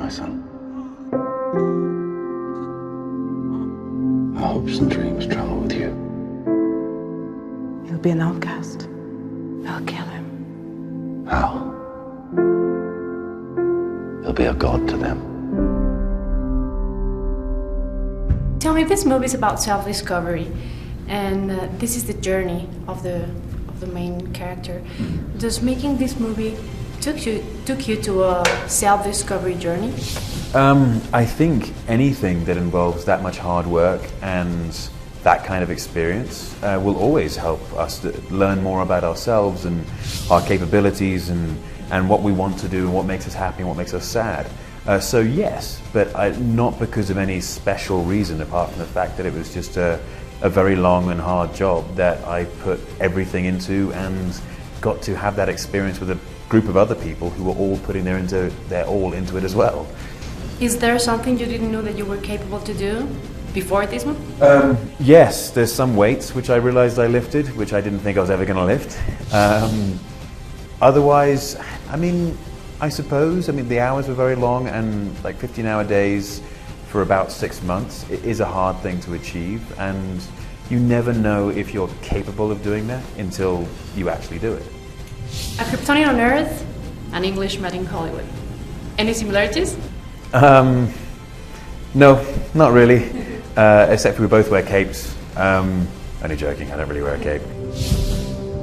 my son. Our hopes and dreams travel with you. He'll be an outcast. I'll kill him. How? He'll be a god to them. Tell me, this movie is about self-discovery, and this is the journey of the main character. Does making this movie took you to a self-discovery journey? I think anything that involves that much hard work and that kind of experience will always help us to learn more about ourselves and our capabilities and what we want to do and what makes us happy and what makes us sad. So yes, but not because of any special reason apart from the fact that it was just a very long and hard job that I put everything into and got to have that experience with a group of other people who were all putting their all into it as well. Is there something you didn't know that you were capable to do before this one? Yes, there's some weights which I realized I lifted, which I didn't think I was ever going to lift. Otherwise, I suppose the hours were very long, and like 15-hour days for about 6 months. It is a hard thing to achieve, and you never know if you're capable of doing that until you actually do it. A Kryptonian on Earth, an Englishman in Hollywood. Any similarities? No, not really. Except we both wear capes. Only joking, I don't really wear a cape.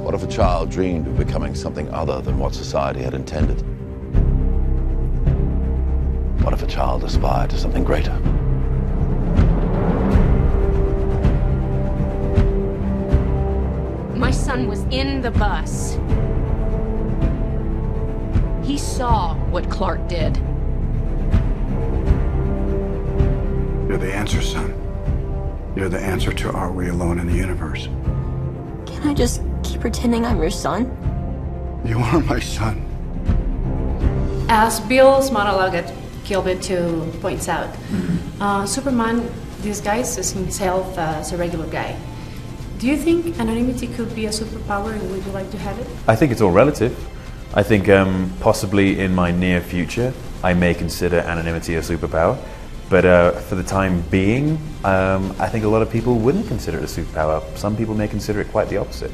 What if a child dreamed of becoming something other than what society had intended? What if a child aspired to something greater? My son was in the bus. He saw what Clark did. You're the answer, son. You're the answer to are we alone in the universe? Can I just keep pretending I'm your son? You are my son. As Bill's monologue at Gilbert 2 points out, Superman disguises himself as a regular guy. Do you think anonymity could be a superpower, and would you like to have it? I think it's all relative. I think possibly in my near future I may consider anonymity a superpower, but for the time being I think a lot of people wouldn't consider it a superpower. Some people may consider it quite the opposite.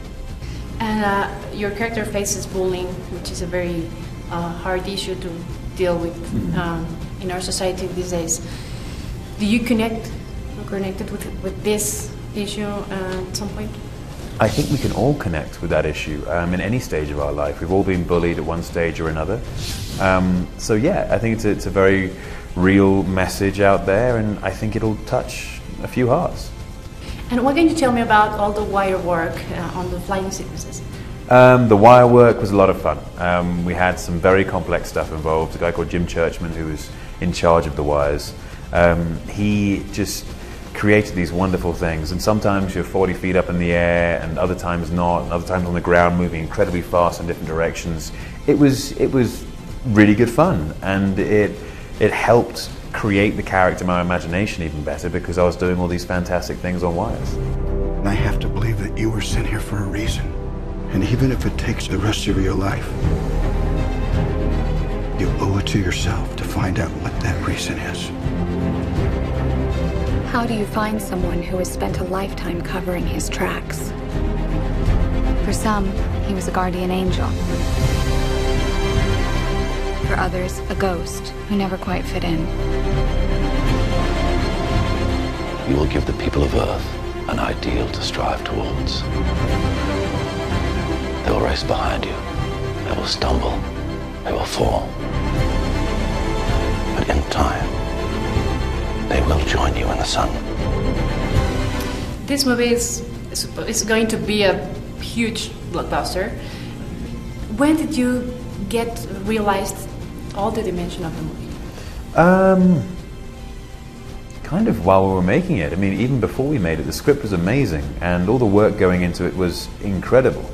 And your character faces bullying, which is a very hard issue to deal with in our society these days. Do you connected with this issue at some point? I think we can all connect with that issue in any stage of our life. We've all been bullied at one stage or another. So yeah, I think it's a very real message out there, and I think it'll touch a few hearts. And what can you tell me about all the wire work on the flying sequences? The wire work was a lot of fun. We had some very complex stuff involved. A guy called Jim Churchman, who was in charge of the wires, he just created these wonderful things, and sometimes you're 40 feet up in the air and other times not, and other times on the ground moving incredibly fast in different directions. It was really good fun, and it helped create the character in my imagination even better because I was doing all these fantastic things on wires. And I have to believe that you were sent here for a reason. And even if it takes the rest of your life, you owe it to yourself to find out what that reason is. How do you find someone who has spent a lifetime covering his tracks? For some, he was a guardian angel. For others, a ghost who never quite fit in. You will give the people of Earth an ideal to strive towards. They will race behind you. They will stumble. They will fall. But in time, they will join you in the sun. This movie is going to be a huge blockbuster. When did you realized all the dimension of the movie? Kind of while we were making it. I mean, even before we made it, the script was amazing, and all the work going into it was incredible.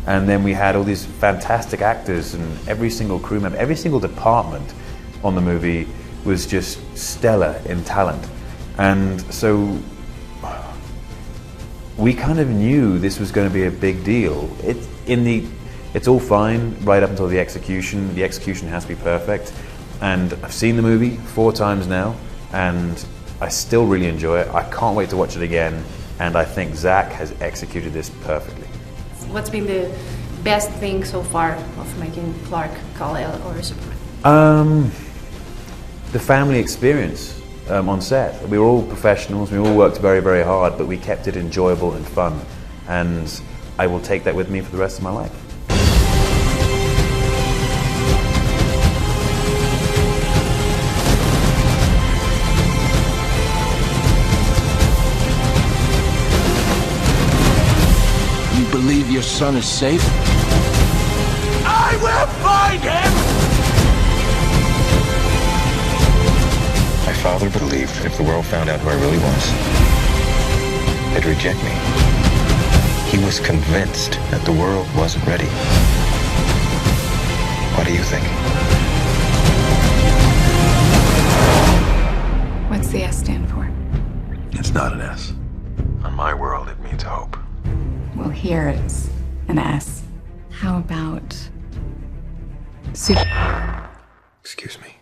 And then we had all these fantastic actors, and every single crew member, every single department on the movie was just stellar in talent. And so we kind of knew this was going to be a big deal. It's all fine right up until the execution. The execution has to be perfect. And I've seen the movie 4 times now, and I still really enjoy it. I can't wait to watch it again, and I think Zach has executed this perfectly. What's been the best thing so far of making Clark, Kal-El, or Superman? The family experience on set. We were all professionals, we all worked very, very hard, but we kept it enjoyable and fun. And I will take that with me for the rest of my life. You believe your son is safe? I will find him! My father believed that if the world found out who I really was, they'd reject me. He was convinced that the world wasn't ready. What do you think? What's the S stand for? It's not an S. On my world, it means hope. Well, here it's an S. How about... Excuse me.